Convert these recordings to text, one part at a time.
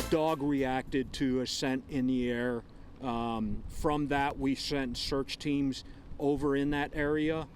dog reacted to a scent in the air. From that, we sent search teams over in that area.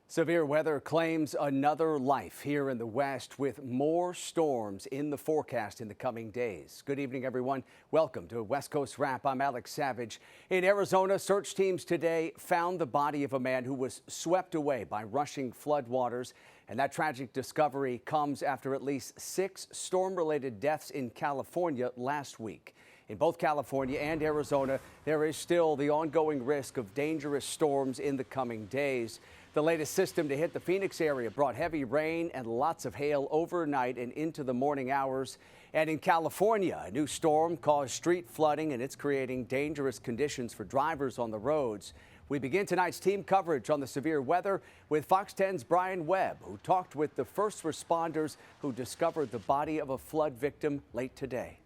Severe weather claims another life here in the West with more storms in the forecast in the coming days. Good evening, everyone. Welcome to West Coast Wrap. I'm Alex Savage. In Arizona, search teams today found the body of a man who was swept away by rushing floodwaters. And that tragic discovery comes after at least 6 storm-related deaths in California last week. In both California and Arizona, there is still the ongoing risk of dangerous storms in the coming days. The latest system to hit the Phoenix area brought heavy rain and lots of hail overnight and into the morning hours. And in California, a new storm caused street flooding, and it's creating dangerous conditions for drivers on the roads. We begin tonight's team coverage on the severe weather with Fox 10's Brian Webb, who talked with the first responders who discovered the body of a flood victim late today.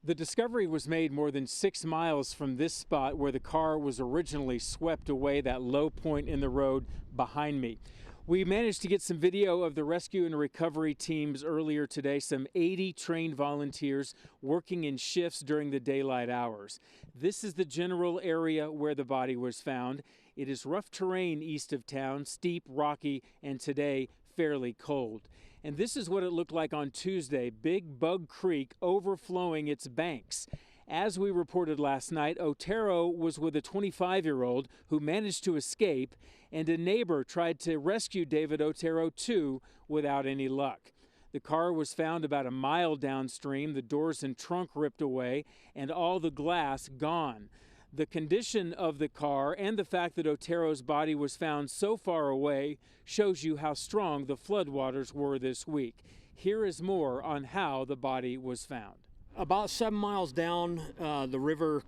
The discovery was made more than 6 miles from this spot where the car was originally swept away, that low point in the road behind me. We managed to get some video of the rescue and recovery teams earlier today, some 80 trained volunteers working in shifts during the daylight hours. This is the general area where the body was found. It is rough terrain east of town, steep, rocky, and today fairly cold. And this is what it looked like on Tuesday, Big Bug Creek overflowing its banks. As we reported last night, Otero was with a 25-year-old who managed to escape, and a neighbor tried to rescue David Otero too without any luck. The car was found about a mile downstream, the doors and trunk ripped away, and all the glass gone. The condition of the car and the fact that Otero's body was found so far away shows you how strong the floodwaters were this week. Here is more on how the body was found. About 7 miles down, the river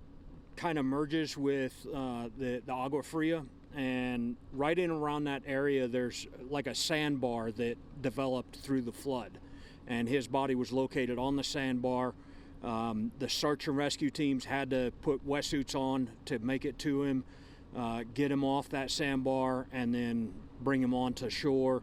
kind of merges with the Agua Fria, and right in around that area there's like a sandbar that developed through the flood, and his body was located on the sandbar. The search and rescue teams had to put wetsuits on to make it to him, get him off that sandbar, and then bring him onto shore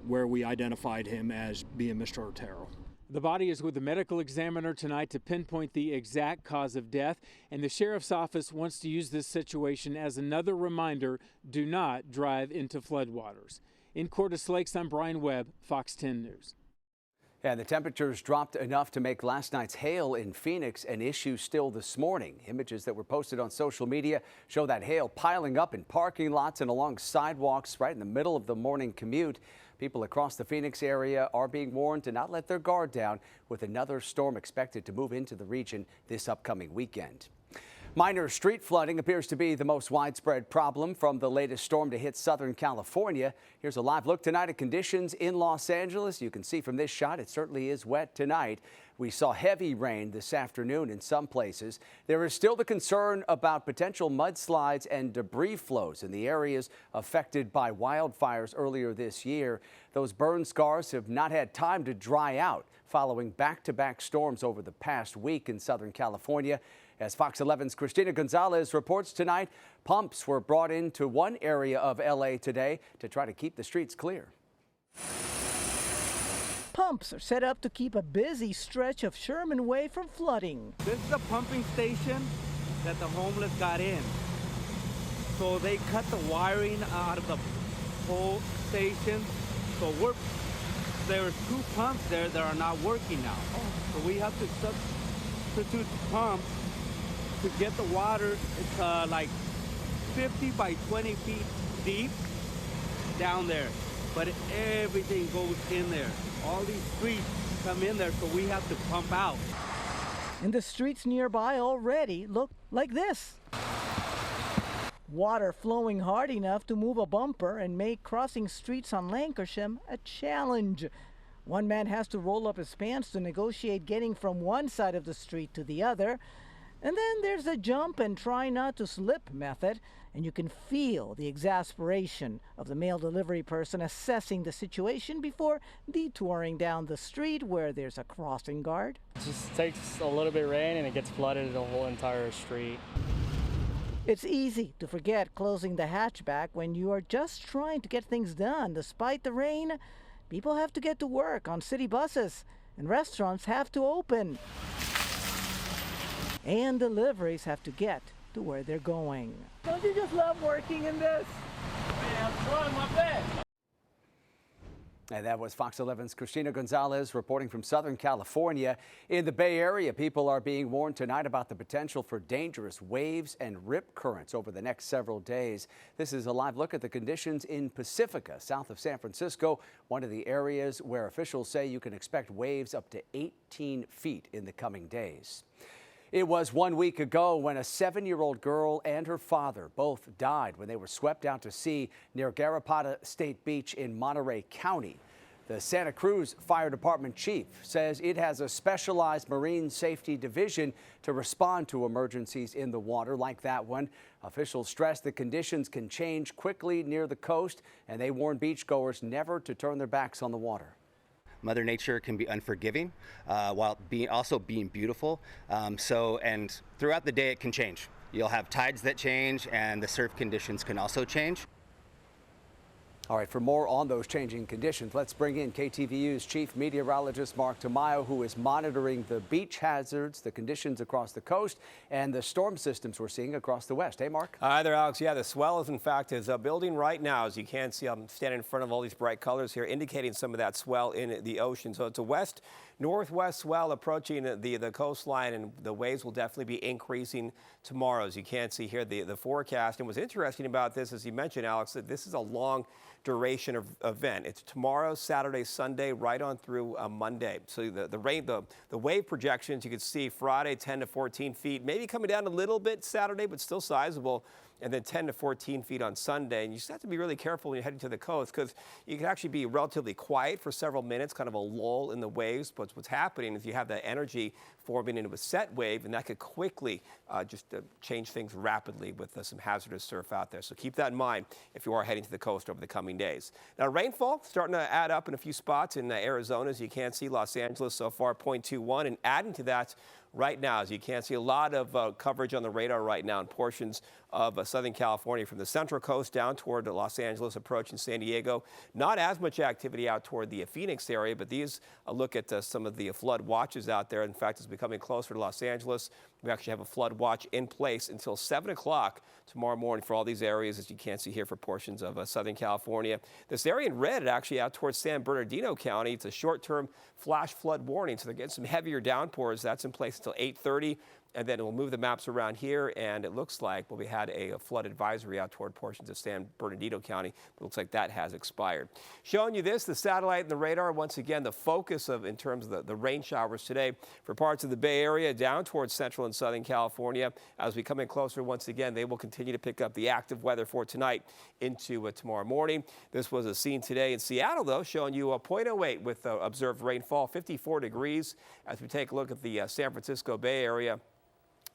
where we identified him as being Mr. Otero. The body is with the medical examiner tonight to pinpoint the exact cause of death, and the sheriff's office wants to use this situation as another reminder: do not drive into floodwaters. In Cordes Lakes, I'm Brian Webb, Fox 10 News. And the temperatures dropped enough to make last night's hail in Phoenix an issue still this morning. Images that were posted on social media show that hail piling up in parking lots and along sidewalks right in the middle of the morning commute. People across the Phoenix area are being warned to not let their guard down, with another storm expected to move into the region this upcoming weekend. Minor street flooding appears to be the most widespread problem from the latest storm to hit Southern California. Here's a live look tonight at conditions in Los Angeles. You can see from this shot it certainly is wet tonight. We saw heavy rain this afternoon in some places. There is still the concern about potential mudslides and debris flows in the areas affected by wildfires earlier this year. Those burn scars have not had time to dry out following back-to-back storms over the past week in Southern California. As Fox 11's Christina Gonzalez reports tonight, pumps were brought into one area of L.A. today to try to keep the streets clear. Pumps are set up to keep a busy stretch of Sherman Way from flooding. This is a pumping station that the homeless got in. So they cut the wiring out of the whole station. So there's 2 pumps there that are not working now. So we have to substitute pumps to get the water. It's like 50 by 20 feet deep down there, but everything goes in there. All these streets come in there, so we have to pump out. And the streets nearby already look like this. Water flowing hard enough to move a bumper and make crossing streets on Lankershim a challenge. One man has to roll up his pants to negotiate getting from one side of the street to the other. And then there's a jump and try not to slip method, and you can feel the exasperation of the mail delivery person assessing the situation before detouring down the street where there's a crossing guard. It just takes a little bit of rain and it gets flooded the whole entire street. It's easy to forget closing the hatchback when you are just trying to get things done. Despite the rain, people have to get to work on city buses. and restaurants have to open. And deliveries have to get to where they're going. Don't you just love working in this? I'm trying my best. And that was Fox 11's Christina Gonzalez reporting from Southern California. In the Bay Area, people are being warned tonight about the potential for dangerous waves and rip currents over the next several days. This is a live look at the conditions in Pacifica, south of San Francisco, one of the areas where officials say you can expect waves up to 18 feet in the coming days. It was 1 week ago when a 7-year-old girl and her father both died when they were swept out to sea near Garrapata State Beach in Monterey County. The Santa Cruz Fire Department chief says it has a specialized marine safety division to respond to emergencies in the water like that one. Officials stress the conditions can change quickly near the coast, and they warn beachgoers never to turn their backs on the water. Mother Nature can be unforgiving while also being beautiful. And throughout the day it can change. You'll have tides that change and the surf conditions can also change. All right, for more on those changing conditions, let's bring in KTVU's chief meteorologist, Mark Tamayo, who is monitoring the beach hazards, the conditions across the coast, and the storm systems we're seeing across the west. Hey, Mark. Hi there, Alex. Yeah, the swell is, in fact, building right now. As you can see, I'm standing in front of all these bright colors here, indicating some of that swell in the ocean. So it's a west-northwest swell approaching the coastline, and the waves will definitely be increasing tomorrow. As you can see here, the forecast. And what's interesting about this, as you mentioned, Alex, that this is a long duration of event. It's tomorrow, Saturday, Sunday, right on through Monday. So the wave projections, you can see Friday 10 to 14 feet, maybe coming down a little bit Saturday, but still sizable. And then 10 to 14 feet on Sunday. And you just have to be really careful when you're heading to the coast, because you can actually be relatively quiet for several minutes, kind of a lull in the waves. But what's happening is you have that energy forming into a set wave, and that could quickly change things rapidly with some hazardous surf out there. So keep that in mind if you are heading to the coast over the coming days. Now, rainfall starting to add up in a few spots in Arizona. As you can see, Los Angeles so far 0.21, and adding to that right now, as you can see, a lot of coverage on the radar right now in portions of Southern California, from the Central Coast down toward Los Angeles, approaching San Diego. Not as much activity out toward the Phoenix area, but these look at some of the flood watches out there. In fact, as we coming closer to Los Angeles, we actually have a flood watch in place until 7 o'clock tomorrow morning for all these areas, as you can see here, for portions of Southern California. This area in red, actually out towards San Bernardino County, it's a short-term flash flood warning, so they're getting some heavier downpours. That's in place until 8:30. And then we'll move the maps around here, and it looks like we had a flood advisory out toward portions of San Bernardino County, but it looks like that has expired. Showing you this, the satellite and the radar, once again, the focus in terms of the rain showers today for parts of the Bay Area down towards Central and Southern California. As we come in closer, once again, they will continue to pick up the active weather for tonight into tomorrow morning. This was a scene today in Seattle, though, showing you a 0.08 with observed rainfall, 54 degrees. As we take a look at the San Francisco Bay Area,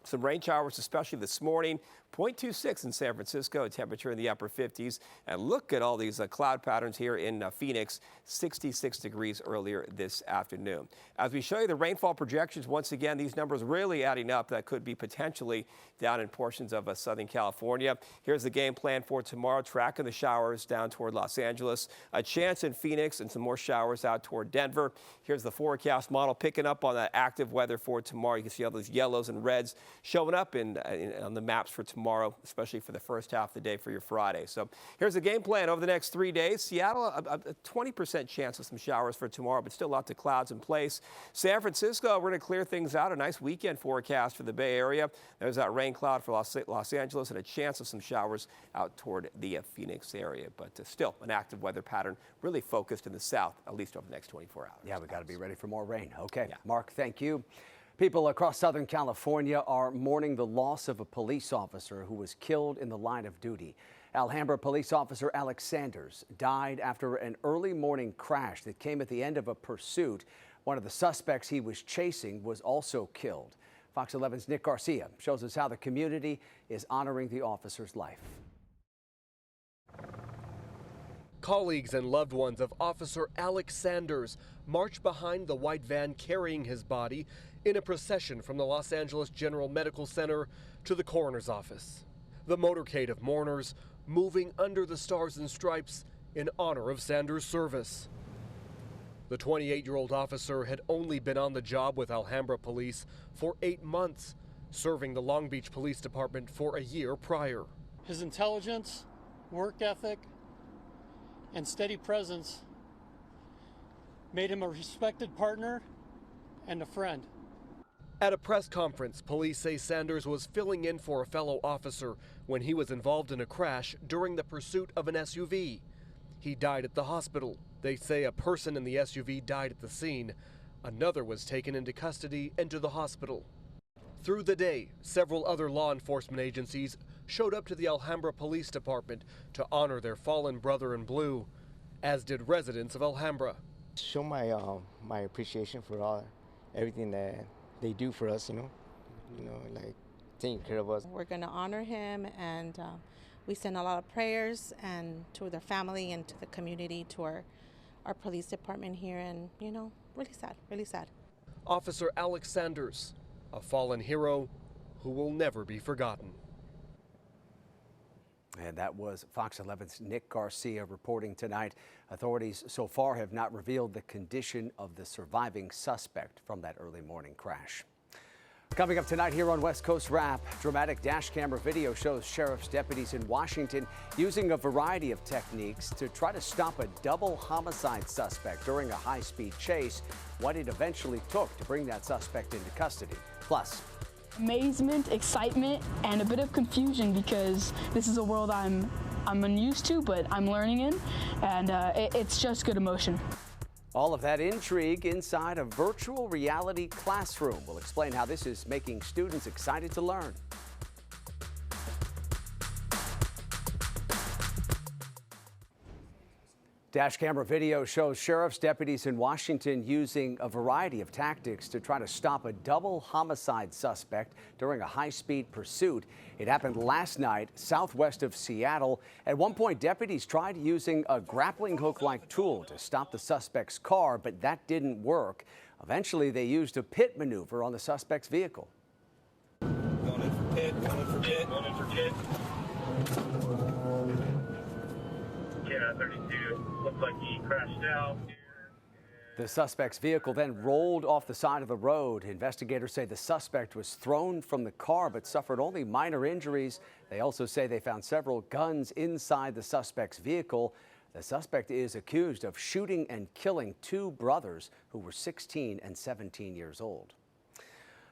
some rain showers, especially this morning. 0.26 in San Francisco, a temperature in the upper 50s. And look at all these cloud patterns here in Phoenix, 66 degrees earlier this afternoon. As we show you the rainfall projections, once again, these numbers really adding up. That could be potentially down in portions of Southern California. Here's the game plan for tomorrow, tracking the showers down toward Los Angeles. A chance in Phoenix and some more showers out toward Denver. Here's the forecast model picking up on that active weather for tomorrow. You can see all those yellows and reds showing up on the maps for tomorrow, especially for the first half of the day for your Friday. So here's the game plan over the next 3 days. Seattle, a 20% chance of some showers for tomorrow, but still lots of clouds in place. San Francisco, we're going to clear things out. A nice weekend forecast for the Bay Area. There's that rain cloud for Los Angeles and a chance of some showers out toward the Phoenix area. But still an active weather pattern really focused in the south, at least over the next 24 hours. Yeah, we got to be ready for more rain. Okay, yeah. Mark, thank you. People across Southern California are mourning the loss of a police officer who was killed in the line of duty. Alhambra police officer Alex Sanders died after an early morning crash that came at the end of a pursuit. One of the suspects he was chasing was also killed. Fox 11's Nick Garcia shows us how the community is honoring the officer's life. Colleagues and loved ones of Officer Alex Sanders marched behind the white van carrying his body in a procession from the Los Angeles General Medical Center to the coroner's office. The motorcade of mourners moving under the stars and stripes in honor of Sanders' service. The 28-year-old officer had only been on the job with Alhambra Police for 8 months, serving the Long Beach Police Department for a year prior. His intelligence, work ethic, and steady presence made him a respected partner and a friend. At a press conference, police say Sanders was filling in for a fellow officer when he was involved in a crash during the pursuit of an SUV. He died at the hospital. They say a person in the SUV died at the scene. Another was taken into custody and to the hospital. Through the day, several other law enforcement agencies showed up to the Alhambra Police Department to honor their fallen brother in blue, as did residents of Alhambra. Show my appreciation for everything that they do for us, like taking care of us. We're going to honor him, and we send a lot of prayers and to their family and to the community, to our police department here, and really sad, really sad. Officer Alex Sanders, a fallen hero who will never be forgotten. And that was Fox 11's Nick Garcia reporting tonight. Authorities so far have not revealed the condition of the surviving suspect from that early morning crash. Coming up tonight here on West Coast Wrap, dramatic dash camera video shows sheriff's deputies in Washington using a variety of techniques to try to stop a double homicide suspect during a high-speed chase, what it eventually took to bring that suspect into custody. Plus, amazement, excitement, and a bit of confusion because this is a world I'm unused to, but I'm learning in, and it's just good emotion. all of that intrigue inside a virtual reality classroom. We'll explain how this is making students excited to learn. Dash camera video shows sheriff's deputies in Washington using a variety of tactics to try to stop a double homicide suspect during a high-speed pursuit. It happened last night southwest of Seattle. At one point, deputies tried using a grappling hook-like tool to stop the suspect's car, but that didn't work. Eventually, they used a pit maneuver on the suspect's vehicle. Going in for pit, going in for pit, going in for pit. 32. Looks like he crashed out. The suspect's vehicle then rolled off the side of the road. Investigators say the suspect was thrown from the car but suffered only minor injuries. They also say they found several guns inside the suspect's vehicle. The suspect is accused of shooting and killing two brothers who were 16 and 17 years old.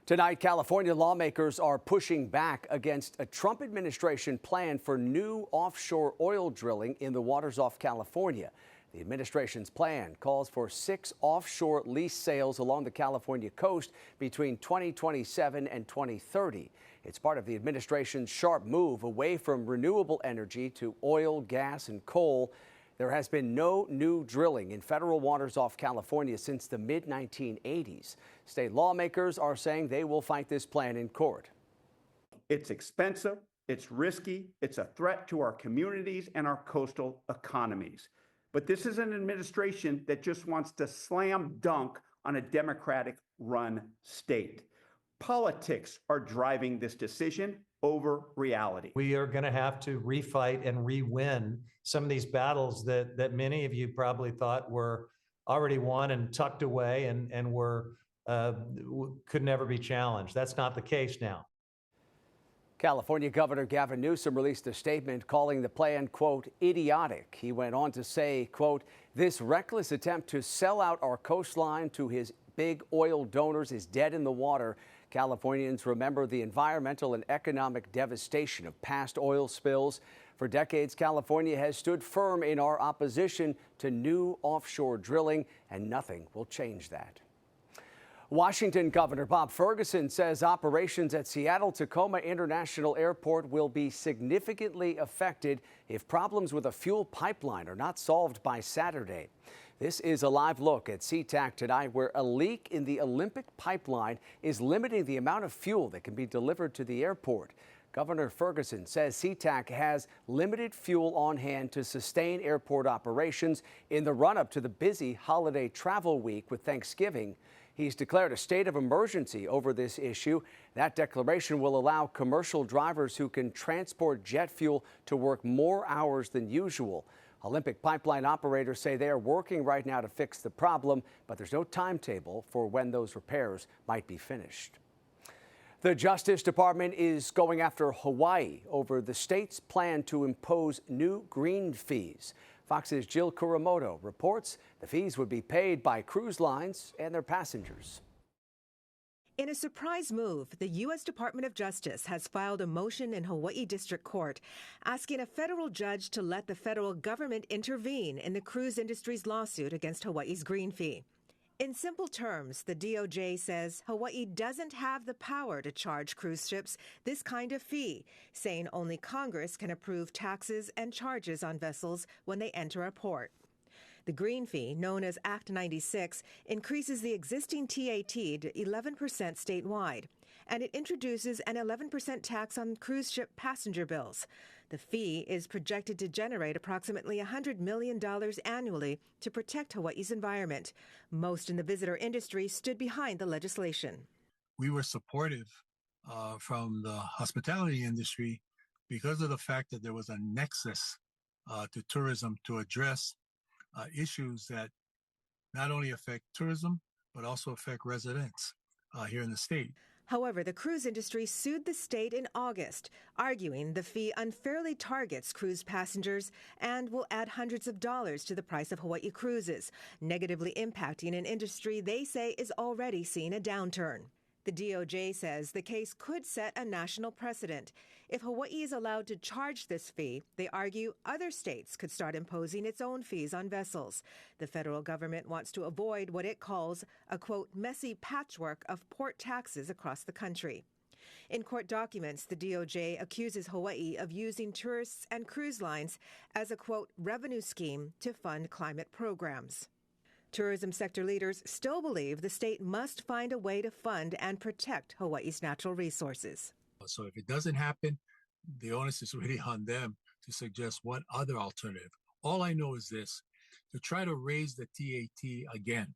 Tonight, California lawmakers are pushing back against a Trump administration plan for new offshore oil drilling in the waters off California. The administration's plan calls for 6 offshore lease sales along the California coast between 2027 and 2030. It's part of the administration's sharp move away from renewable energy to oil, gas, and coal. There has been no new drilling in federal waters off California since the mid-1980s. State lawmakers are saying they will fight this plan in court. It's expensive, it's risky, it's a threat to our communities and our coastal economies. But this is an administration that just wants to slam dunk on a Democratic-run state. Politics are driving this decision over reality. We are going to have to refight and re-win some of these battles that many of you probably thought were already won and tucked away and were could never be challenged. That's not the case now. California Governor Gavin Newsom released a statement calling the plan, quote, idiotic. He went on to say, quote, this reckless attempt to sell out our coastline to his big oil donors is dead in the water. Californians remember the environmental and economic devastation of past oil spills. For decades, California has stood firm in our opposition to new offshore drilling, and nothing will change that. Washington Governor Bob Ferguson says operations at Seattle-Tacoma International Airport will be significantly affected if problems with a fuel pipeline are not solved by Saturday. This is a live look at SeaTac tonight, where a leak in the Olympic pipeline is limiting the amount of fuel that can be delivered to the airport. Governor Ferguson says SeaTac has limited fuel on hand to sustain airport operations in the run-up to the busy holiday travel week with Thanksgiving. He's declared a state of emergency over this issue. That declaration will allow commercial drivers who can transport jet fuel to work more hours than usual. Olympic pipeline operators say they are working right now to fix the problem, but there's no timetable for when those repairs might be finished. The Justice Department is going after Hawaii over the state's plan to impose new green fees. Fox's Jill Kuramoto reports the fees would be paid by cruise lines and their passengers. In a surprise move, the U.S. Department of Justice has filed a motion in Hawaii District Court asking a federal judge to let the federal government intervene in the cruise industry's lawsuit against Hawaii's green fee. In simple terms, the DOJ says Hawaii doesn't have the power to charge cruise ships this kind of fee, saying only Congress can approve taxes and charges on vessels when they enter a port. The green fee, known as Act 96, increases the existing TAT to 11% statewide, and it introduces an 11% tax on cruise ship passenger bills. The fee is projected to generate approximately $100 million annually to protect Hawaii's environment. Most in the visitor industry stood behind the legislation. We were supportive from the hospitality industry because of the fact that there was a nexus to tourism to address issues that not only affect tourism, but also affect residents here in the state. However, the cruise industry sued the state in August, arguing the fee unfairly targets cruise passengers and will add hundreds of dollars to the price of Hawaii cruises, negatively impacting an industry they say is already seeing a downturn. The DOJ says the case could set a national precedent. If Hawaii is allowed to charge this fee, they argue other states could start imposing its own fees on vessels. The federal government wants to avoid what it calls a, quote, messy patchwork of port taxes across the country. In court documents, the DOJ accuses Hawaii of using tourists and cruise lines as a, quote, revenue scheme to fund climate programs. Tourism sector leaders still believe the state must find a way to fund and protect Hawaii's natural resources. So if it doesn't happen, the onus is really on them to suggest what other alternative. All I know is this: to try to raise the TAT again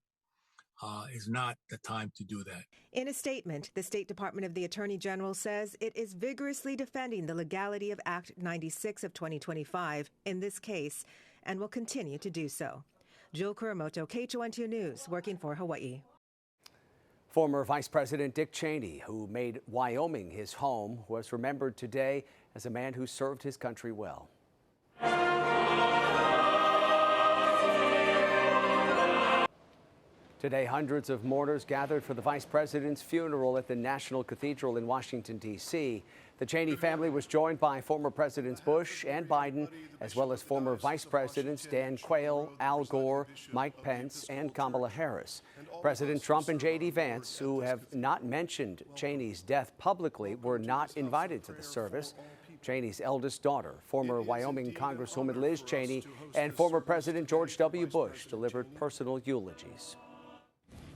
is not the time to do that. In a statement, the State Department of the Attorney General says it is vigorously defending the legality of Act 96 of 2025 in this case and will continue to do so. Jill Kuramoto, KTVU News, working for Hawaii. Former Vice President Dick Cheney, who made Wyoming his home, was remembered today as a man who served his country well. Today, hundreds of mourners gathered for the vice president's funeral at the National Cathedral in Washington, D.C. The Cheney family was joined by former Presidents Bush and Biden, as well as former Vice Presidents Dan Quayle, Al Gore, Mike Pence, and Kamala Harris. President Trump and J.D. Vance, who have not mentioned Cheney's death publicly, were not invited to the service. Cheney's eldest daughter, former Wyoming Congresswoman Liz Cheney, and former President George W. Bush delivered personal eulogies.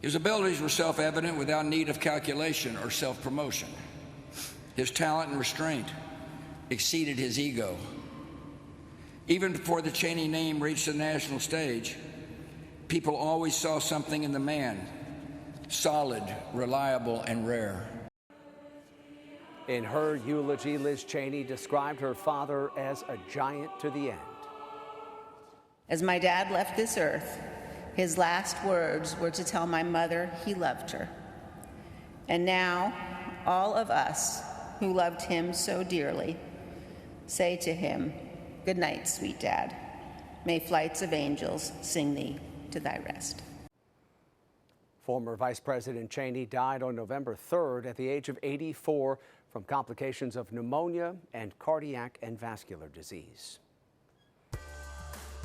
His abilities were self-evident without need of calculation or self-promotion. His talent and restraint exceeded his ego. Even before the Cheney name reached the national stage, people always saw something in the man, solid, reliable, and rare. In her eulogy, Liz Cheney described her father as a giant to the end. As my dad left this earth, his last words were to tell my mother he loved her. And now, all of us who loved him so dearly say to him, "Good night, sweet Dad. May flights of angels sing thee to thy rest." Former Vice President Cheney died on November 3rd at the age of 84 from complications of pneumonia and cardiac and vascular disease.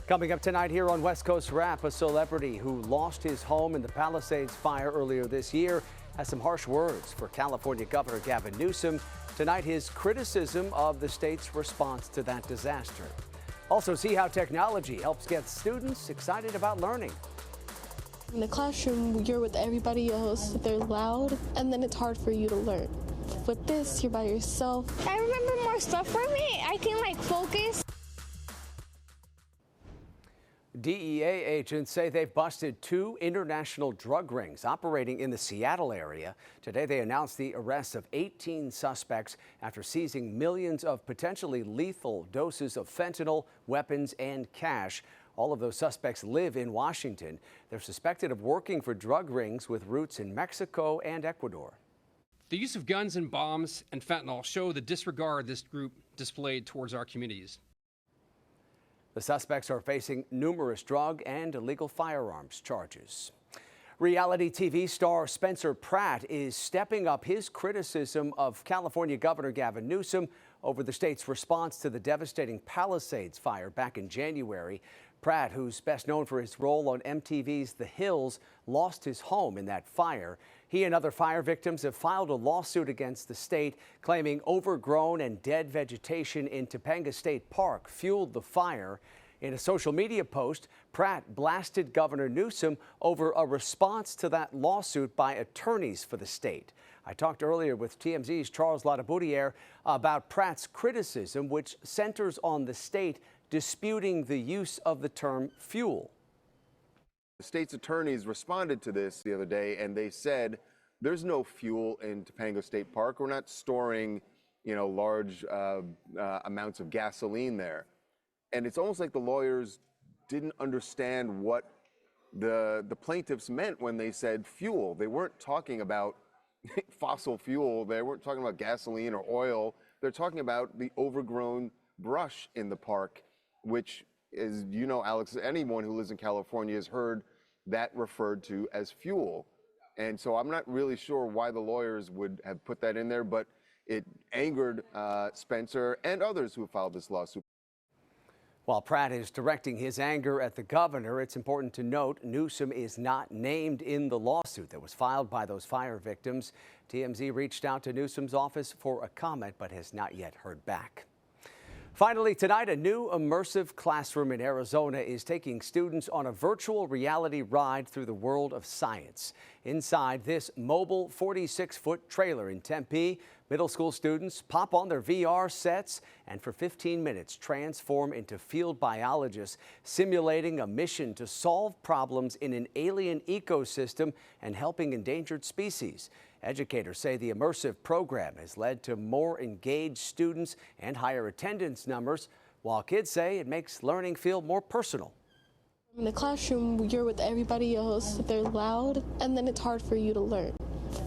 Coming up tonight here on West Coast Wrap, a celebrity who lost his home in the Palisades fire earlier this year has some harsh words for California Governor Gavin Newsom. Tonight, his criticism of the state's response to that disaster. Also, see how technology helps get students excited about learning. In the classroom, you're with everybody else. They're loud, and then it's hard for you to learn. With this, you're by yourself. I remember more stuff for me. I can focus. DEA agents say they've busted 2 international drug rings operating in the Seattle area. Today, they announced the arrest of 18 suspects after seizing millions of potentially lethal doses of fentanyl, weapons, and cash. All of those suspects live in Washington. They're suspected of working for drug rings with roots in Mexico and Ecuador. The use of guns and bombs and fentanyl show the disregard this group displayed towards our communities. The suspects are facing numerous drug and illegal firearms charges. Reality TV star Spencer Pratt is stepping up his criticism of California Governor Gavin Newsom over the state's response to the devastating Palisades fire back in January. Pratt, who's best known for his role on MTV's The Hills, lost his home in that fire. He and other fire victims have filed a lawsuit against the state, claiming overgrown and dead vegetation in Topanga State Park fueled the fire. In a social media post, Pratt blasted Governor Newsom over a response to that lawsuit by attorneys for the state. I talked earlier with TMZ's Charles Ladaboudiere about Pratt's criticism, which centers on the state disputing the use of the term fuel. The state's attorneys responded to this the other day, and they said there's no fuel in Topanga State Park. We're not storing, large amounts of gasoline there. And it's almost like the lawyers didn't understand what the plaintiffs meant when they said fuel. They weren't talking about fossil fuel. They weren't talking about gasoline or oil. They're talking about the overgrown brush in the park, which, as you know, Alex, anyone who lives in California has heard that referred to as fuel. And so I'm not really sure why the lawyers would have put that in there, but it angered Spencer and others who filed this lawsuit. While Pratt is directing his anger at the governor, it's important to note Newsom is not named in the lawsuit that was filed by those fire victims. TMZ reached out to Newsom's office for a comment, but has not yet heard back. Finally, tonight, a new immersive classroom in Arizona is taking students on a virtual reality ride through the world of science. Inside this mobile 46-foot trailer in Tempe, middle school students pop on their VR sets and for 15 minutes transform into field biologists, simulating a mission to solve problems in an alien ecosystem and helping endangered species. Educators say the immersive program has led to more engaged students and higher attendance numbers, while kids say it makes learning feel more personal. In the classroom, you're with everybody else, they're loud, and then it's hard for you to learn.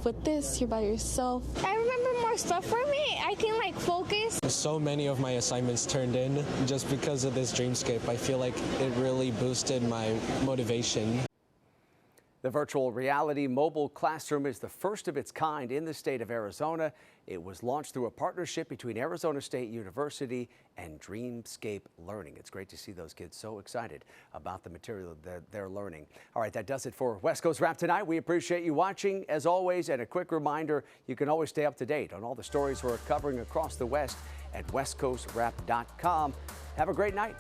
With this, you're by yourself. I remember more stuff for me. I can focus. So many of my assignments turned in just because of this dreamscape. I feel like it really boosted my motivation. The virtual reality mobile classroom is the first of its kind in the state of Arizona. It was launched through a partnership between Arizona State University and Dreamscape Learning. It's great to see those kids so excited about the material that they're learning. All right, that does it for West Coast Wrap tonight. We appreciate you watching as always, and a quick reminder, you can always stay up to date on all the stories we're covering across the West at westcoastwrap.com. Have a great night.